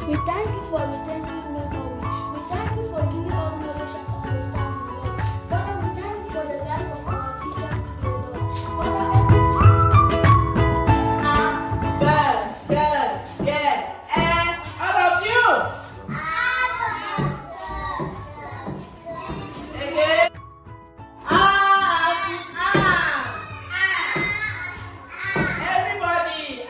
We thank you for retentive memory. We thank you for giving us knowledge and understanding, Lord. Father, we thank you for the life of our teachers today, Lord. Father, all of you. Again. Everybody.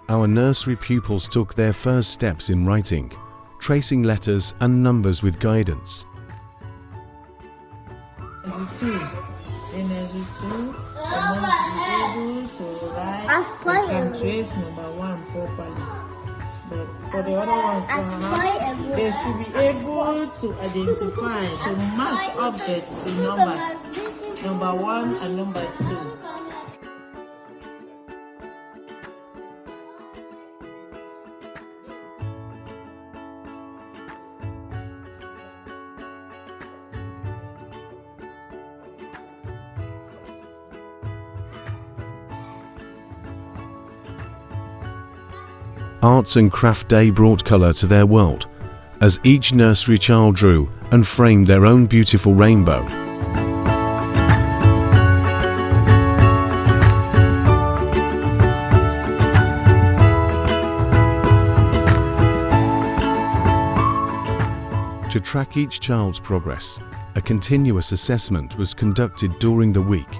Our nursery pupils took their first steps in writing, tracing letters and numbers with guidance. In every two, and then to be able to write, you can trace number 1 properly. But for the other ones, they should be able to identify, to match objects in numbers, number 1 and number 2. Arts and Craft Day brought colour to their world, as each nursery child drew and framed their own beautiful rainbow. To track each child's progress, a continuous assessment was conducted during the week,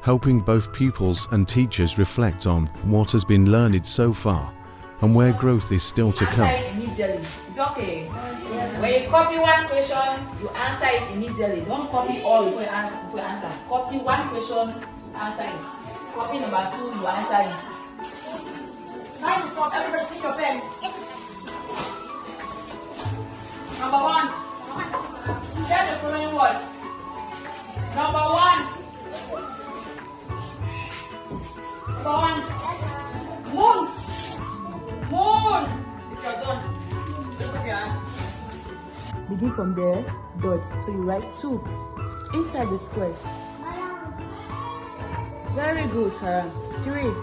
helping both pupils and teachers reflect on what has been learned so far and where growth is still to come. Answer it immediately. It's okay. When you copy one question, you answer it immediately. Don't copy all before you answer. Copy one question, answer it. Copy number 2, you answer it. Time to stop. Everybody take your pen. Number 1. Tell the following words. Number 1. Number 1. Moon. Moon. If you're done, just okay, huh? Begin from there, dot, so you write 2 inside the square. Very good, Kara. 3.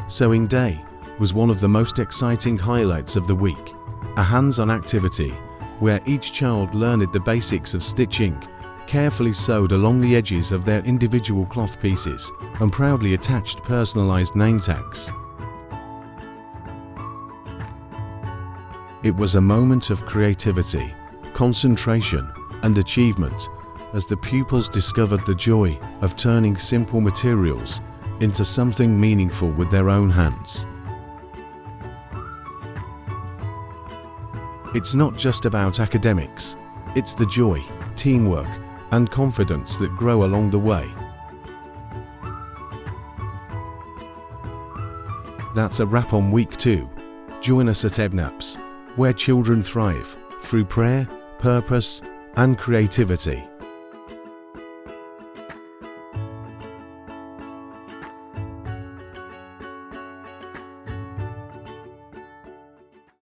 Sewing Day was one of the most exciting highlights of the week, a hands-on activity where each child learned the basics of stitching, carefully sewed along the edges of their individual cloth pieces, and proudly attached personalized name tags. It was a moment of creativity, concentration, and achievement as the pupils discovered the joy of turning simple materials into something meaningful with their own hands. It's not just about academics, it's the joy, teamwork, and confidence that grow along the way. That's a wrap on week 2. Join us at EBNAPS, where children thrive through prayer, purpose, and creativity.